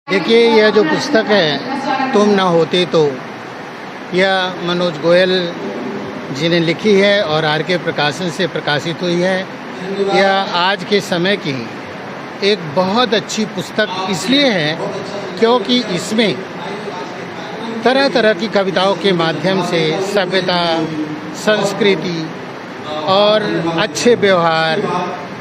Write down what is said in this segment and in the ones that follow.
देखिए, यह जो पुस्तक है तुम ना होते तो, यह मनोज गोयल जी ने लिखी है और आर के प्रकाशन से प्रकाशित हुई है। यह आज के समय की एक बहुत अच्छी पुस्तक इसलिए है क्योंकि इसमें तरह तरह की कविताओं के माध्यम से सभ्यता, संस्कृति और अच्छे व्यवहार,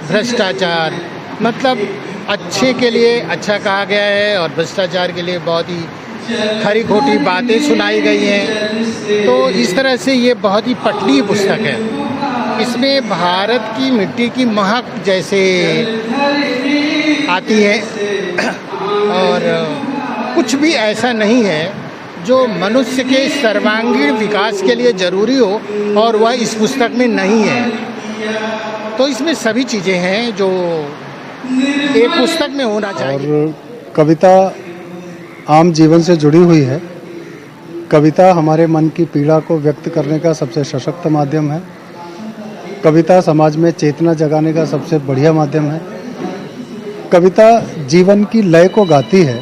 भ्रष्टाचार, मतलब अच्छे के लिए अच्छा कहा गया है और भ्रष्टाचार के लिए बहुत ही खरी खोटी बातें सुनाई गई हैं। तो इस तरह से ये बहुत ही पटली पुस्तक है। इसमें भारत की मिट्टी की महक जैसे आती है और कुछ भी ऐसा नहीं है जो मनुष्य के सर्वांगीण विकास के लिए ज़रूरी हो और वह इस पुस्तक में नहीं है। तो इसमें सभी चीज़ें हैं जो एक पुस्तक में होना चाहिए। और कविता आम जीवन से जुड़ी हुई है। कविता हमारे मन की पीड़ा को व्यक्त करने का सबसे सशक्त माध्यम है। कविता समाज में चेतना जगाने का सबसे बढ़िया माध्यम है। कविता जीवन की लय को गाती है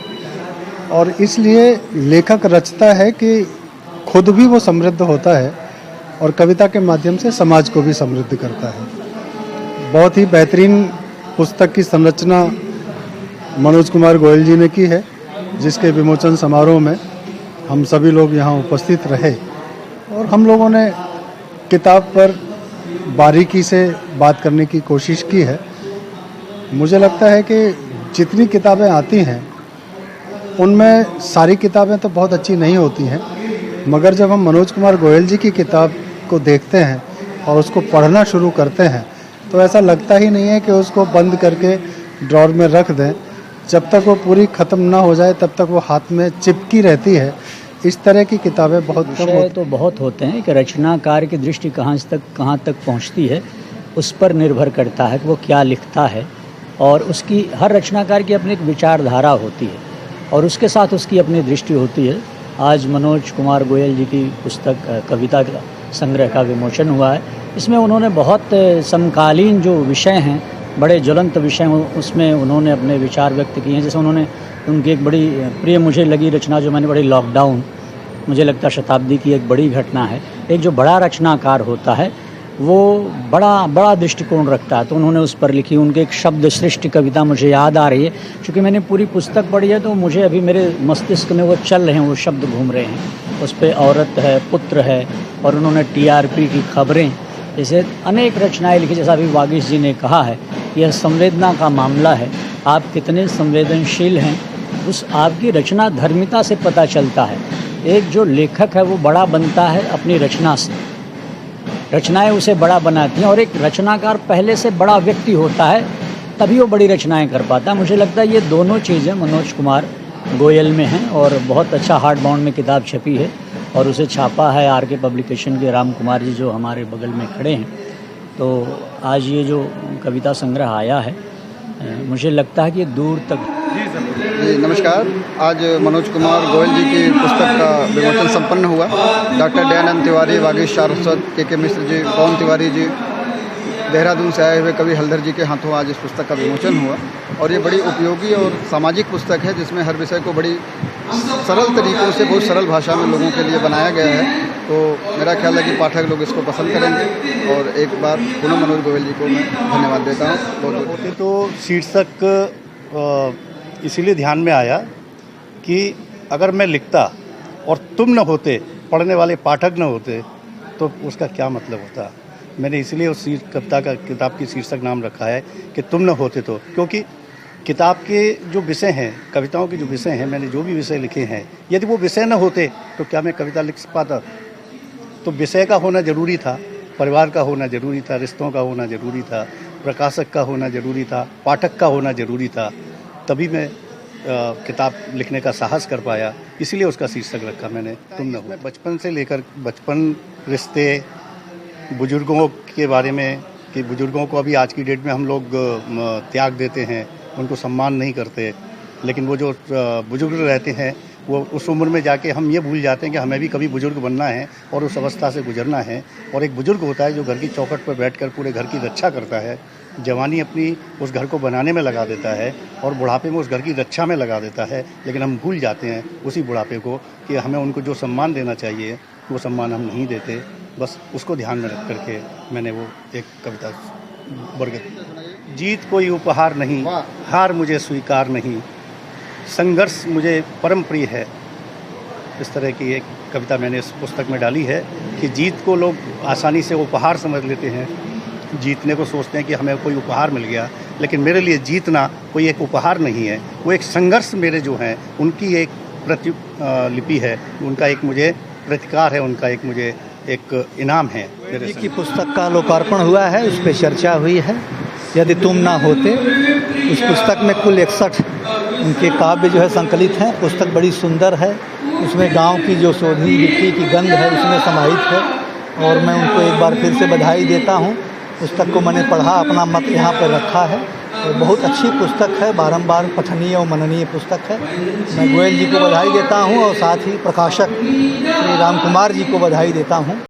और इसलिए लेखक रचता है कि खुद भी वो समृद्ध होता है और कविता के माध्यम से समाज को भी समृद्ध करता है। बहुत ही बेहतरीन पुस्तक की संरचना मनोज कुमार गोयल जी ने की है, जिसके विमोचन समारोह में हम सभी लोग यहाँ उपस्थित रहे और हम लोगों ने किताब पर बारीकी से बात करने की कोशिश की है। मुझे लगता है कि जितनी किताबें आती हैं उनमें सारी किताबें तो बहुत अच्छी नहीं होती हैं, मगर जब हम मनोज कुमार गोयल जी की किताब को देखते हैं और उसको पढ़ना शुरू करते हैं तो ऐसा लगता ही नहीं है कि उसको बंद करके ड्रॉर में रख दें। जब तक वो पूरी ख़त्म ना हो जाए तब तक वो हाथ में चिपकी रहती है। इस तरह की किताबें बहुत कम होती तो बहुत होते हैं कि रचनाकार की दृष्टि कहाँ तक पहुँचती है, उस पर निर्भर करता है कि वो क्या लिखता है। और उसकी हर रचनाकार की अपनी एक विचारधारा होती है और उसके साथ उसकी अपनी दृष्टि होती है। आज मनोज कुमार गोयल जी की पुस्तक कविता का संग्रह का विमोचन हुआ है। इसमें उन्होंने बहुत समकालीन जो विषय हैं, बड़े ज्वलंत विषय, उसमें उन्होंने अपने विचार व्यक्त किए हैं। जैसे उन्होंने उनकी एक बड़ी प्रिय मुझे लगी रचना जो मैंने पढ़ी, लॉकडाउन, मुझे लगता है शताब्दी की एक बड़ी घटना है। एक जो बड़ा रचनाकार होता है वो बड़ा दृष्टिकोण रखता है, तो उन्होंने उस पर लिखी। उनके एक शब्द सृष्टि कविता मुझे याद आ रही है, क्योंकि मैंने पूरी पुस्तक पढ़ी है तो मुझे अभी मेरे मस्तिष्क में वो चल रहे हैं, वो शब्द घूम रहे हैं। उस पर औरत है, पुत्र है और उन्होंने टीआरपी की खबरें, जैसे अनेक रचनाएं लिखी। जैसा अभी वागीश जी ने कहा है, यह संवेदना का मामला है, आप कितने संवेदनशील हैं उस आपकी रचना धर्मिता से पता चलता है। एक जो लेखक है वो बड़ा बनता है अपनी रचना से, रचनाएं उसे बड़ा बनाती हैं। और एक रचनाकार पहले से बड़ा व्यक्ति होता है तभी वो बड़ी रचनाएं कर पाता है। मुझे लगता है ये दोनों चीज़ें मनोज कुमार गोयल में हैं और बहुत अच्छा हार्ड बाउंड में किताब छपी है और उसे छापा है आर के पब्लिकेशन के राम कुमार जी, जो हमारे बगल में खड़े हैं। तो आज ये जो कविता संग्रह आया है, मुझे लगता है कि ये दूर तक। जी नमस्कार। आज मनोज कुमार गोयल जी की पुस्तक का विमोचन संपन्न हुआ। डॉक्टर दयानंद तिवारी, वागीश सारस्वत, के मिश्र जी, पवन तिवारी जी, देहरादून से आए हुए कवि हलधर जी के हाथों आज इस पुस्तक का विमोचन हुआ। और ये बड़ी उपयोगी और सामाजिक पुस्तक है जिसमें हर विषय को बड़ी सरल तरीक़ों से, बहुत सरल भाषा में लोगों के लिए बनाया गया है। तो मेरा ख्याल है कि पाठक लोग इसको पसंद करेंगे। और एक बार पुनः मनोज गोयल जी को मैं धन्यवाद देता हूँ। बहुत होते तो शीर्षक इसीलिए ध्यान में आया कि अगर मैं लिखता और तुम न होते, पढ़ने वाले पाठक न होते, तो उसका क्या मतलब होता। मैंने इसलिए उस किताब की शीर्षक नाम रखा है कि तुम न होते तो, क्योंकि किताब के जो विषय हैं, कविताओं के जो विषय हैं, मैंने जो भी विषय लिखे हैं, यदि वो विषय न होते तो क्या मैं कविता लिख पाता। तो विषय का होना ज़रूरी था, परिवार का होना ज़रूरी था, रिश्तों का होना ज़रूरी था, प्रकाशक का होना ज़रूरी था, पाठक का होना ज़रूरी था, तभी मैं किताब लिखने का साहस कर पाया। इसीलिए उसका शीर्षक रखा मैंने तुम न हो। बचपन से लेकर बचपन, रिश्ते, बुजुर्गों के बारे में कि बुजुर्गों को अभी आज की डेट में हम लोग त्याग देते हैं, उनको सम्मान नहीं करते, लेकिन वो जो बुजुर्ग रहते हैं वो उस उम्र में जाके हम ये भूल जाते हैं कि हमें भी कभी बुजुर्ग बनना है और उस अवस्था से गुजरना है। और एक बुजुर्ग होता है जो घर की चौखट पर बैठकर पूरे घर की रक्षा करता है, जवानी अपनी उस घर को बनाने में लगा देता है और बुढ़ापे में उस घर की रक्षा में लगा देता है। लेकिन हम भूल जाते हैं उसी बुढ़ापे को कि हमें उनको जो सम्मान देना चाहिए वो सम्मान हम नहीं देते। बस उसको ध्यान में रख करके मैंने वो एक कविता वर्ग। जीत कोई उपहार नहीं, हार मुझे स्वीकार नहीं, संघर्ष मुझे परम प्रिय है। इस तरह की एक कविता मैंने इस पुस्तक में डाली है कि जीत को लोग आसानी से उपहार समझ लेते हैं, जीतने को सोचते हैं कि हमें कोई उपहार मिल गया, लेकिन मेरे लिए जीतना कोई एक उपहार नहीं है, वो एक संघर्ष मेरे जो हैं उनकी एक प्रतिलिपि है, उनका एक मुझे प्रतिकार है, उनका एक मुझे एक इनाम है। जी की पुस्तक का लोकार्पण हुआ है, उस पर चर्चा हुई है, यदि तुम ना होते। उस पुस्तक में कुल 61 उनके काव्य जो है संकलित हैं। पुस्तक बड़ी सुंदर है, उसमें गांव की जो शोधी मिट्टी की गंध है उसमें समाहित है और मैं उनको एक बार फिर से बधाई देता हूं। पुस्तक को मैंने पढ़ा, अपना मत यहाँ पर रखा है और बहुत अच्छी पुस्तक है, बारंबार पठनीय और मननीय पुस्तक है। मैं गोयल जी को बधाई देता हूँ और साथ ही प्रकाशक श्री राम कुमार जी को बधाई देता हूँ।